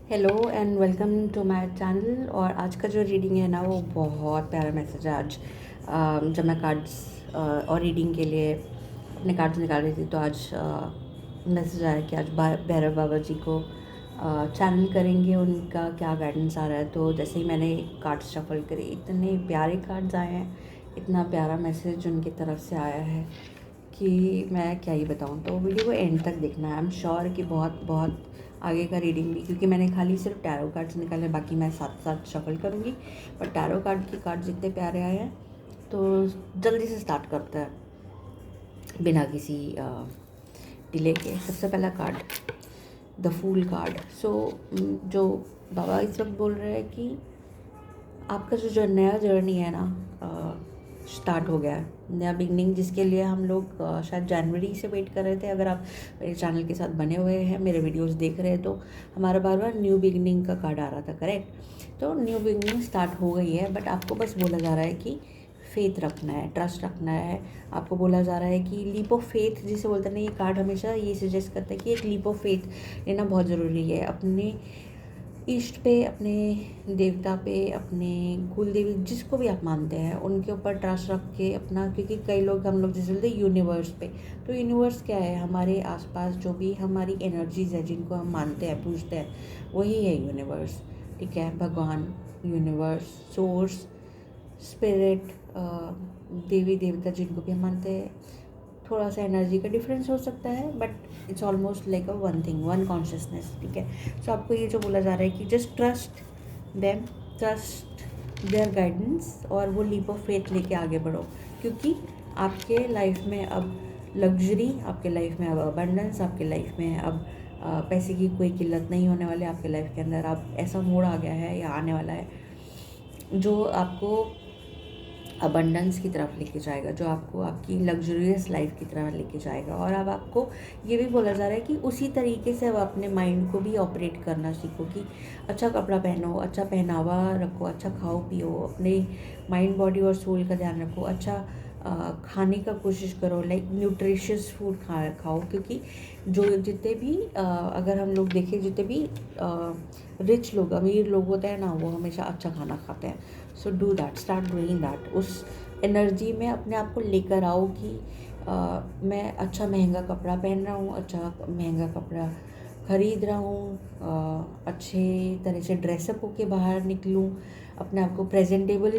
Hello and welcome to my channel. और आज का जो रीडिंग है ना वो बहुत प्यारा मैसेज है। आज जब मैं कार्ड्स और रीडिंग के लिए अपने कार्ड्स निकाल रही थी तो आज मैसेज आया कि आज भैरव बाबा जी को चैनल करेंगे, उनका क्या गाइडेंस आ रहा है। तो जैसे ही मैंने कार्ड्स शफल करे, इतने प्यारे कार्ड्स आए हैं, इतना प्यारा मैसेज उनकी तरफ से आया है कि मैं क्या ही बताऊँ। तो वीडियो को एंड तक देखना है। आई एम श्योर कि बहुत बहुत आगे का रीडिंग भी, क्योंकि मैंने खाली सिर्फ टैरो कार्ड्स निकाले, बाकी मैं साथ साथ शफल करूँगी। पर टैरो कार्ड के कार्ड्स इतने प्यारे आए हैं तो जल्दी से स्टार्ट करते हैं बिना किसी डिले के। सबसे पहला कार्ड द फूल कार्ड। सो जो बाबा इस वक्त बोल रहे हैं कि आपका जो नया जर्नी है ना स्टार्ट हो गया है, नया बिगनिंग, जिसके लिए हम लोग शायद जनवरी से वेट कर रहे थे। अगर आप मेरे चैनल के साथ बने हुए हैं, मेरे वीडियोस देख रहे हैं, तो हमारा बार बार न्यू बिगनिंग का कार्ड आ रहा था, करेक्ट। तो न्यू बिगनिंग स्टार्ट हो गई है, बट आपको बस बोला जा रहा है कि फेथ रखना है, ट्रस्ट रखना है। आपको बोला जा रहा है कि लीप ऑफ फेथ जिसे बोलते हैं ना, ये कार्ड हमेशा ये सजेस्ट करता है कि एक लीप ऑफ फेथ लेना बहुत ज़रूरी है। अपने ईष्ट पे, अपने देवता पे, अपने कुल देवी, जिसको भी आप मानते हैं उनके ऊपर ट्रस्ट रख के अपना, क्योंकि कई लोग, हम लोग जैसे बोलते हैं यूनिवर्स पे, तो यूनिवर्स क्या है? हमारे आसपास जो भी हमारी एनर्जीज है जिनको हम मानते हैं, पूजते हैं, वही है यूनिवर्स। ठीक है, भगवान, यूनिवर्स, सोर्स, स्पिरिट, देवी देवता जिनको भी हम मानते हैं। थोड़ा सा एनर्जी का डिफरेंस हो सकता है, but it's almost like a one thing, one consciousness. ठीक है, सो आपको ये जो बोला जा रहा है कि just trust them, trust there guidance, और वो लीप ऑफ फेथ लेके आगे बढ़ो। क्योंकि आपके लाइफ में अब लग्जरी, आपके लाइफ में अब अबंडेंस, आपके लाइफ में अब पैसे की कोई किल्लत नहीं होने वाली। आपके लाइफ के अंदर अब ऐसा मोड़ आ गया है या आने वाला है जो आपको अबंडेंस की तरफ लेके जाएगा, जो आपको आपकी लग्जरियस लाइफ की तरफ लेके जाएगा। और अब आपको ये भी बोला जा रहा है कि उसी तरीके से अब अपने माइंड को भी ऑपरेट करना सीखो कि अच्छा कपड़ा पहनो, अच्छा पहनावा रखो, अच्छा खाओ पियो, अपने माइंड बॉडी और सोल का ध्यान रखो, अच्छा खाने का कोशिश करो, लाइक न्यूट्रिशियस फूड खाओ। क्योंकि जो जितने भी अगर हम लोग देखें, जितने भी रिच लोग, अमीर लोग होते हैं ना, वो हमेशा अच्छा खाना खाते हैं। So do that, start doing that. उस एनर्जी में अपने आप को लेकर आओ कि मैं अच्छा महंगा कपड़ा पहन रहा हूँ, अच्छा महंगा कपड़ा खरीद रहा हूँ, अच्छे तरह से ड्रेसअप होके बाहर निकलूँ, अपने आप को प्रेजेंटेबल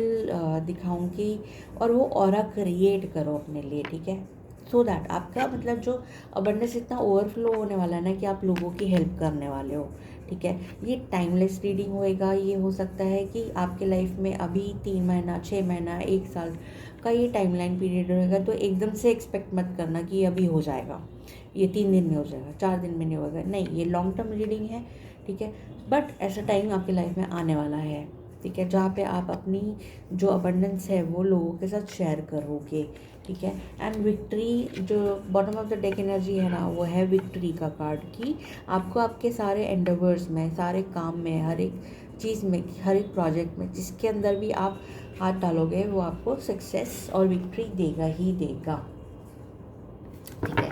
दिखाऊँ कि, और वो ऑरा क्रिएट करो अपने लिए। ठीक है, सो दैट आपका मतलब जो अबंडेंस इतना ओवरफ्लो होने वाला है ना कि आप लोगों की हेल्प करने वाले हो। ठीक है, ये टाइमलेस रीडिंग होएगा। ये हो सकता है कि आपके लाइफ में अभी 3 महीना, 6 महीना, 1 साल का ये टाइमलाइन पीरियड रहेगा। तो एकदम से एक्सपेक्ट मत करना कि अभी हो जाएगा, ये 3 दिन में हो जाएगा, 4 दिन में नहीं होगा। नहीं, ये लॉन्ग टर्म रीडिंग है। ठीक है, बट ऐसा टाइम आपकी लाइफ में आने वाला है। ठीक है, जहाँ पे आप अपनी जो अबंडेंस है वो लोगों के साथ शेयर करोगे। ठीक है, एंड विक्ट्री, जो bottom of the deck energy है ना, वो है विक्ट्री का कार्ड की आपको आपके सारे एंडेवर्स में, सारे काम में, हर एक चीज़ में, हर एक प्रोजेक्ट में, जिसके अंदर भी आप हाथ डालोगे वो आपको सक्सेस और विक्ट्री देगा ही देगा। ठीक है,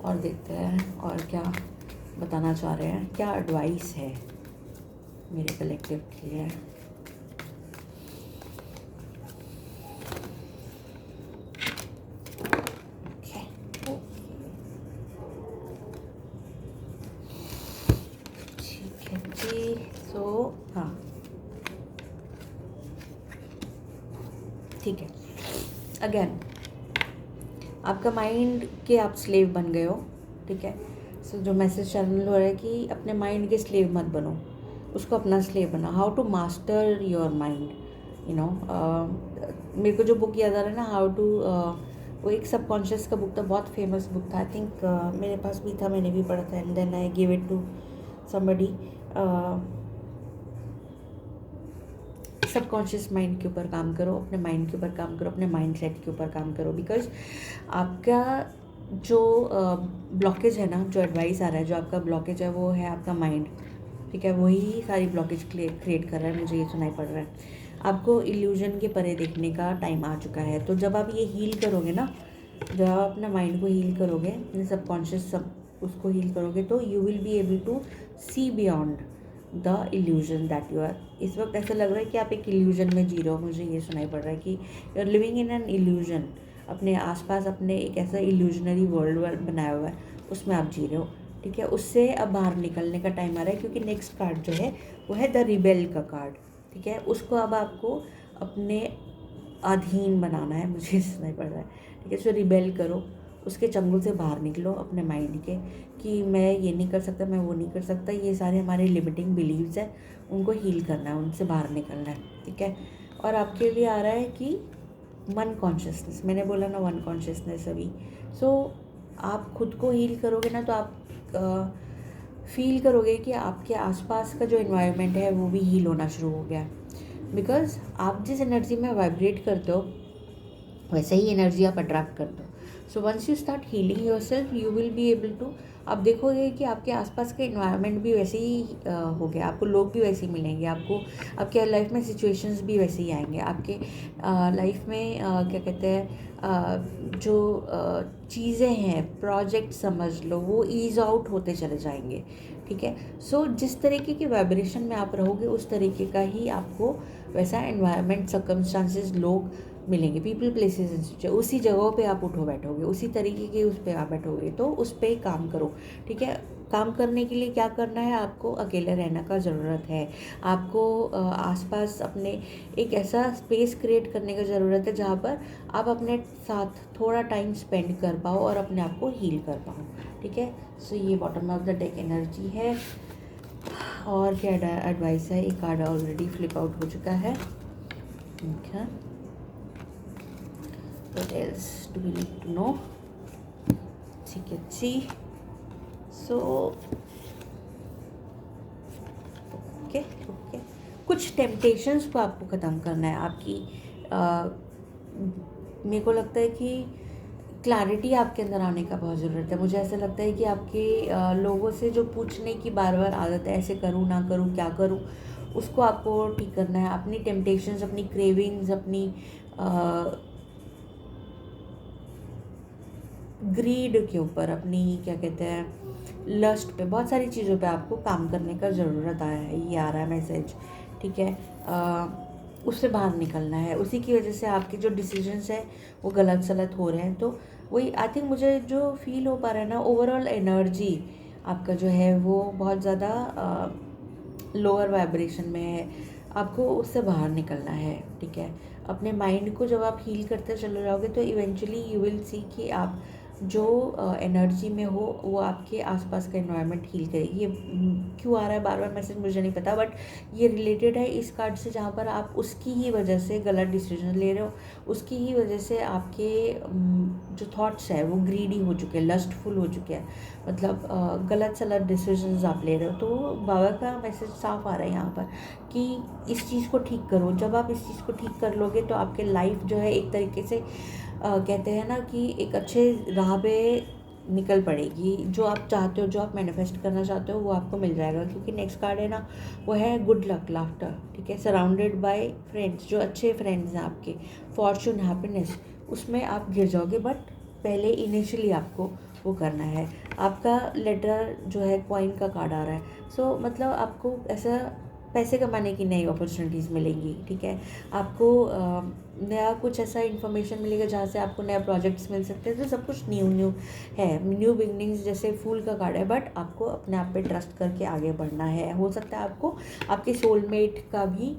और देखते हैं और क्या बताना चाह रहे हैं, क्या एडवाइस है मेरे कलेक्टिव के लिए। ओके, ठीक है जी। सो हाँ, ठीक है, अगेन आपका माइंड के आप स्लेव बन गए हो। ठीक है, सो जो मैसेज चैनल हो रहा है कि अपने माइंड के स्लेव मत बनो, उसको अपना स्लेव बना। How to master your mind, you know. मेरे को जो बुक याद आ रहा है ना, हाउ टू, वो एक सबकॉन्शियस का बुक था, बहुत फेमस बुक था। आई थिंक मेरे पास भी था, मैंने भी पढ़ा था, and then I give it to somebody. Subconscious mind के ऊपर काम करो, अपने माइंड के ऊपर काम करो, अपने माइंड सेट के ऊपर काम करो। बिकॉज आपका जो ब्लॉकेज है ना, जो एडवाइस आ रहा है, जो आपका ब्लॉकेज है वो है आपका माइंड। ठीक है, वही सारी ब्लॉकेज क्रिएट कर रहा है, मुझे ये सुनाई पड़ रहा है। आपको इल्यूजन के परे देखने का टाइम आ चुका है। तो जब आप ये हील करोगे ना, जब आप अपने माइंड को हील करोगे, अपने सबकॉन्शियस सब उसको हील करोगे, तो you will be able to see beyond the illusion that you are. इस वक्त ऐसा लग रहा है कि आप एक इल्यूजन में जी रहे हो, मुझे ये सुनाई पड़ रहा है कि you are living in an illusion. अपने आसपास अपने एक ऐसा इल्यूजनरी वर्ल्ड बनाया हुआ है, उसमें आप जी रहे हो, ठीक है। उससे अब बाहर निकलने का टाइम आ रहा है, क्योंकि नेक्स्ट कार्ड जो है वो है द रिबेल का कार्ड, ठीक है। उसको अब आपको अपने अधीन बनाना है, मुझे सुनाई पड़ रहा है, ठीक है। सो रिबेल करो, उसके चंगुल से बाहर निकलो अपने माइंड के, कि मैं ये नहीं कर सकता, मैं वो नहीं कर सकता, ये सारे हमारे लिमिटिंग बिलीव्स हैं, उनको हील करना है, उनसे बाहर निकलना है, ठीक है। और आपके लिए आ रहा है कि मन कॉन्शियसनेस, मैंने बोला ना वन कॉन्शियसनेस अभी। सो आप खुद को हील करोगे ना, तो आप फील करोगे कि आपके आसपास का जो इन्वायरमेंट है वो भी हील होना शुरू हो गया है। बिकॉज आप जिस एनर्जी में वाइब्रेट करते हो वैसे ही एनर्जी आप अट्रैक्ट करते हो। So once you start healing yourself, you will be able to, आप देखोगे कि आपके आसपास का इन्वायरमेंट भी वैसे ही हो गया, आपको लोग भी वैसे ही मिलेंगे, आपको आपके लाइफ में सिचुएशंस भी वैसे ही आएंगे, आपके लाइफ में क्या कहते हैं जो चीज़ें हैं, प्रोजेक्ट समझ लो, वो ईज आउट होते चले जाएंगे, ठीक है। सो जिस तरीके की वाइब्रेशन में आप रहोगे उस तरीके का ही आपको वैसा एनवायरनमेंट, सर्कमस्टांसेस, लोग मिलेंगे, पीपल प्लेसेस इंस्टीट्यूट, उसी जगहों पे आप उठो बैठोगे, उसी तरीके के उस पर आप बैठोगे। तो उस पर काम करो, ठीक है। काम करने के लिए क्या करना है, आपको अकेले रहने का ज़रूरत है, आपको आसपास अपने एक ऐसा स्पेस क्रिएट करने का ज़रूरत है जहाँ पर आप अपने साथ थोड़ा टाइम स्पेंड कर पाओ और अपने आप को हील कर पाओ, ठीक है। सो ये bottom of the deck energy है। और क्या एडवाइस है, एक कार्ड ऑलरेडी फ्लिप आउट हो चुका है, ठीक है। What else do we need to know? ठीक है जी। सो ओके, कुछ टेम्पटेशंस को आपको ख़त्म करना है आपकी। मेरे को लगता है कि क्लैरिटी आपके अंदर आने का बहुत ज़रूरत है। मुझे ऐसा लगता है कि आपके लोगों से जो पूछने की बार बार आदत है, ऐसे करूँ ना करूँ, क्या करूँ, उसको आपको ठीक करना है। अपनी टेम्पटेशंस, अपनी क्रेविंग्स, अपनी ग्रीड के ऊपर, अपनी क्या कहते हैं लस्ट पे, बहुत सारी चीज़ों पे आपको काम करने का ज़रूरत आया है, ये आ रहा है मैसेज, ठीक है। उससे बाहर निकलना है, उसी की वजह से आपके जो डिसीजंस हैं वो गलत सलत हो रहे हैं। तो वही आई थिंक मुझे जो फील हो पा रहा है ना, ओवरऑल एनर्जी आपका जो है वो बहुत ज़्यादा लोअर वाइब्रेशन में है, आपको उससे बाहर निकलना है, ठीक है। अपने माइंड को जब आप हील करते चले जाओगे तो इवेंचुअली यू विल सी कि आप जो एनर्जी में हो वो आपके आसपास का एनवायरनमेंट हील करेगी। ये क्यों आ रहा है बार बार मैसेज मुझे नहीं पता, बट ये रिलेटेड है इस कार्ड से, जहाँ पर आप उसकी ही वजह से गलत डिसीजन ले रहे हो, उसकी ही वजह से आपके जो थॉट्स है वो ग्रीडी हो चुके हैं, लस्टफुल हो चुके हैं, मतलब गलत सलत डिसीजंस आप ले रहे हो। तो बाबा का मैसेज साफ आ रहा है यहाँ पर कि इस चीज़ को ठीक करो। जब आप इस चीज़ को ठीक कर लोगे तो आपके लाइफ जो है एक तरीके से कहते हैं ना कि एक अच्छे राह पे निकल पड़ेगी। जो आप चाहते हो, जो आप मैनिफेस्ट करना चाहते हो वो आपको मिल जाएगा, क्योंकि नेक्स्ट कार्ड है ना वो है गुड लक, लाफ्टर, ठीक है। सराउंडेड बाय फ्रेंड्स, जो अच्छे फ्रेंड्स हैं आपके, फॉर्चून, हैप्पीनेस, उसमें आप गिर जाओगे, बट पहले इनिशियली आपको वो करना है। आपका लेटर जो है कॉइन का कार्ड आ रहा है। सो मतलब आपको ऐसा पैसे कमाने की नई अपॉर्चुनिटीज़ मिलेंगी, ठीक है। आपको नया कुछ ऐसा इन्फॉर्मेशन मिलेगा जहाँ से आपको नया प्रोजेक्ट्स मिल सकते हैं। तो सब कुछ न्यू है, न्यू बिगनिंग्स, जैसे फूल का कार्ड है, बट आपको अपने आप पे ट्रस्ट करके आगे बढ़ना है। हो सकता है आपको आपके सोलमेट का भी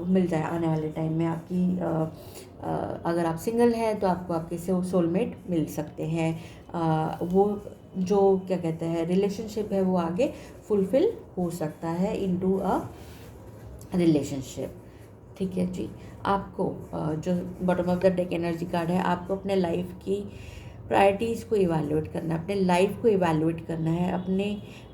मिल जाए आने वाले टाइम में। आपकी अगर आप सिंगल हैं तो आपको आपके सोलमेट मिल सकते हैं। वो जो क्या कहते हैं रिलेशनशिप है वो आगे फुलफिल हो सकता है इनटू अ रिलेशनशिप, ठीक है जी। आपको जो bottom of the deck energy card है, आपको अपने लाइफ की प्रायोरिटीज़ को इवैल्यूएट करना है, अपने लाइफ को इवैल्यूएट करना है। अपने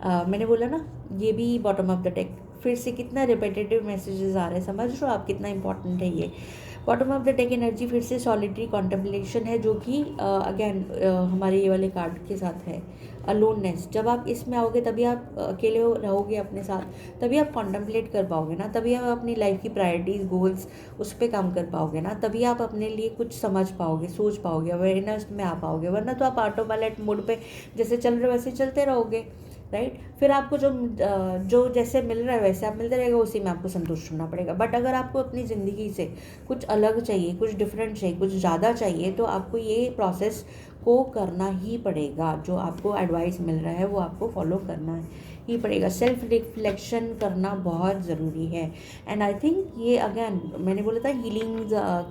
मैंने बोला ना ये भी बॉटम ऑफ द डेक, फिर से कितना रिपीटेटिव मैसेजेस आ रहे हैं, समझ रहे हो आप कितना इंपॉर्टेंट है ये। Bottom of the deck energy फिर से सॉलिटरी कॉन्टेम्पलेशन है, जो कि अगेन हमारे ये वाले कार्ड के साथ है अलोननेस। जब आप इसमें आओगे तभी आप अकेले रहोगे अपने साथ, तभी आप कॉन्टेम्पलेट कर पाओगे ना, तभी आप अपनी लाइफ की प्रायोरिटीज़, गोल्स, उस पर काम कर पाओगे ना, तभी आप अपने लिए कुछ समझ पाओगे, सोच पाओगे, अवेयरनेस में आ पाओगे। वरना तो आप ऑटो पायलट मोड पे जैसे चल रहे हो वैसे चलते रहोगे, राइट। फिर आपको जो जैसे मिल रहा है वैसे आप मिलते रहेगा, उसी में आपको संतुष्ट होना पड़ेगा। बट अगर आपको अपनी ज़िंदगी से कुछ अलग चाहिए, कुछ डिफरेंट चाहिए, कुछ ज़्यादा चाहिए, तो आपको ये प्रोसेस को करना ही पड़ेगा। जो आपको एडवाइस मिल रहा है वो आपको फॉलो करना ही पड़ेगा। सेल्फ रिफ्लेक्शन करना बहुत ज़रूरी है। एंड आई थिंक ये अगेन मैंने बोला था हीलिंग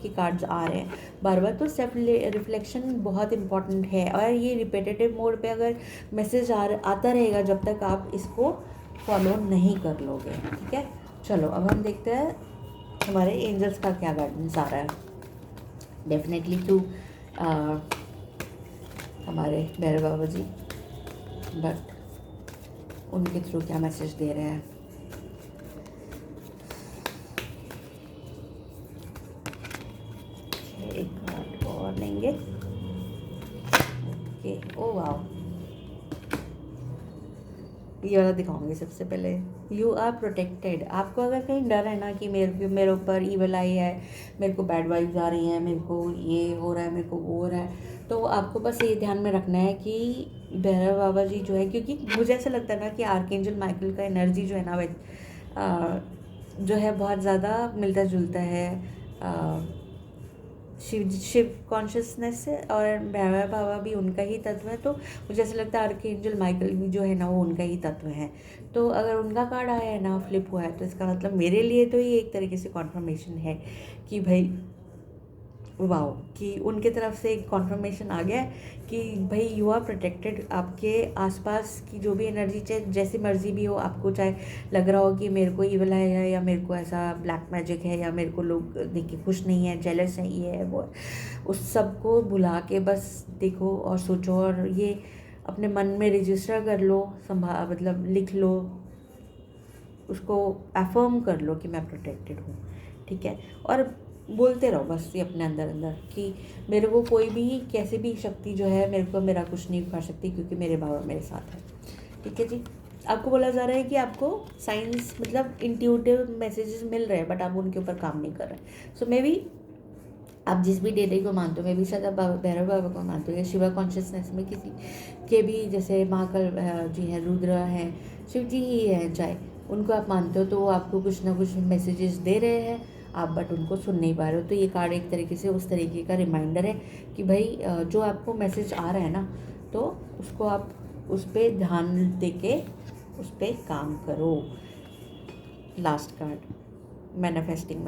के कार्ड्स आ रहे हैं बार बार, तो सेल्फ रिफ्लेक्शन बहुत इंपॉर्टेंट है। और ये रिपीटेटिव मोड पे अगर मैसेज आता रहेगा जब तक आप इसको फॉलो नहीं कर लोगे, ठीक है। चलो अब हम देखते हैं हमारे एंजल्स का क्या गाइडेंस आ रहा है। डेफिनेटली टू हमारे भैरव बाबा जी, बट उनके थ्रू क्या मैसेज दे रहे हैं। एक कार्ड और लेंगे। ओके, ओ वाओ, ये वाला दिखाऊंगी सबसे पहले। You are protected. आपको अगर कहीं डर है ना कि मेरे ऊपर ईवल आई है, मेरे को बैड वाइब्स आ रही हैं, मेरे को ये हो रहा है, मेरे को वो हो रहा है, तो आपको बस ये ध्यान में रखना है कि भैरव बाबा जी जो है, क्योंकि मुझे ऐसा लगता है ना कि आर्कएंजल माइकल का एनर्जी जो है ना जो है बहुत ज़्यादा मिलता जुलता है शिव कॉन्शियसनेस से, और भैरव बाबा भी उनका ही तत्व है। तो मुझे ऐसा लगता है आर्कएंजल माइकल भी जो है ना वो उनका ही तत्व है। तो अगर उनका कार्ड आया है ना, फ्लिप हुआ है, तो इसका मतलब मेरे लिए तो ये एक तरीके से कॉन्फर्मेशन है कि भाई वाओ, कि उनके तरफ से एक कॉन्फर्मेशन आ गया कि भाई यू आर प्रोटेक्टेड। आपके आसपास की जो भी एनर्जी, चाहे जैसी मर्जी भी हो, आपको चाहे लग रहा हो कि मेरे को ईवल है या मेरे को ऐसा ब्लैक मैजिक है या मेरे को लोग देख के खुश नहीं है, जेलस है, ये है वो है, उस सब को भुला के बस देखो और सोचो, और ये अपने मन में रजिस्टर कर लो, मतलब लिख लो, उसको अफर्म कर लो कि मैं प्रोटेक्टेड हूँ, ठीक है। और बोलते रहो बस ये अपने अंदर अंदर कि मेरे को कोई भी कैसी भी शक्ति जो है मेरा कुछ नहीं कर सकती, क्योंकि मेरे बाबा मेरे साथ है, ठीक है जी। आपको बोला जा रहा है कि आपको साइंस मतलब इंट्यूटिव मैसेजेस मिल रहे हैं, बट आप उनके ऊपर काम नहीं कर रहे। सो मे बी आप जिस भी डेटी को मानते हो, मे बी शायद आप भैरव बाबा को मानते हो, या शिवा कॉन्शियसनेस में किसी के भी, जैसे महाकाल जी हैं, रुद्र हैं, शिव जी ही हैं, चाहे उनको आप मानते हो, तो वो आपको कुछ ना कुछ मैसेजेस दे रहे हैं, आप बट उनको सुन नहीं पा रहे हो। तो ये कार्ड एक तरीके से उस तरीके का रिमाइंडर है कि भाई जो आपको मैसेज आ रहा है ना, तो उसको आप उस पर ध्यान दे के उस पर काम करो। Last card, manifesting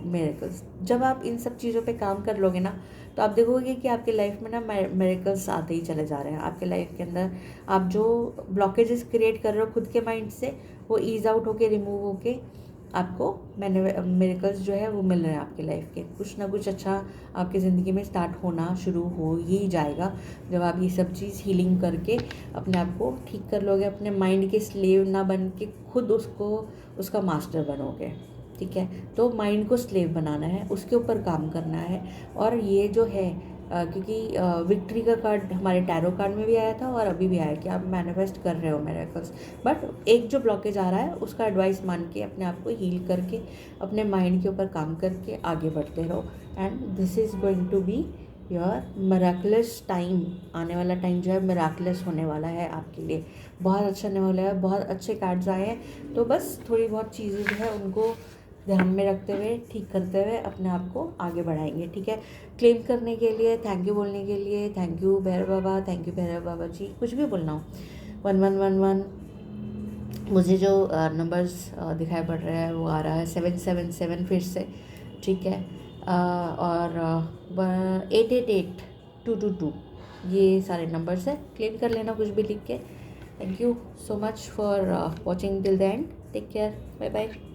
miracles. जब आप इन सब चीज़ों पे काम कर लोगे ना, तो आप देखोगे कि आपके लाइफ में ना मिरेकल्स आते ही चले जा रहे हैं। आपके लाइफ के अंदर आप जो ब्लॉकेजेस क्रिएट कर रहे हो खुद के माइंड से, वो ईज आउट होके, रिमूव होके आपको मिरेकल्स जो है वो मिल रहे हैं आपकी लाइफ के। कुछ ना कुछ अच्छा आपकी ज़िंदगी में स्टार्ट होना शुरू हो ही जाएगा जब आप ये सब चीज़ हीलिंग करके अपने आप को ठीक कर लोगे, अपने माइंड के स्लेव ना बन के खुद उसका मास्टर बनोगे, ठीक है। तो माइंड को स्लेव बनाना है, उसके ऊपर काम करना है। और ये जो है क्योंकि विक्ट्री का कार्ड हमारे टैरो कार्ड में भी आया था और अभी भी आया कि आप मैनिफेस्ट कर रहे हो मिरेकल्स, बट एक जो ब्लॉकेज आ रहा है उसका एडवाइस मान के अपने आप को हील करके अपने माइंड के ऊपर काम करके आगे बढ़ते रहो। And this is going to be your miraculous time. आने वाला टाइम जो है मिराकुलस होने वाला है आपके लिए, बहुत अच्छा होने वाला है। बहुत अच्छे कार्ड्स आए हैं, तो बस थोड़ी बहुत चीज़ें जो है उनको ध्यान में रखते हुए, ठीक करते हुए अपने आप को आगे बढ़ाएंगे, ठीक है। क्लेम करने के लिए, थैंक यू बोलने के लिए, thank you Bhairav Baba, thank you Bhairav Baba ji, कुछ भी बोलना हो। 1111 मुझे जो नंबर्स दिखाई पड़ रहा है वो आ रहा है 777 फिर से, ठीक है। और 888222 ये सारे नंबर्स है। क्लेम कर लेना कुछ भी लिख के। Thank you so much for watching till the end. Take care, bye bye.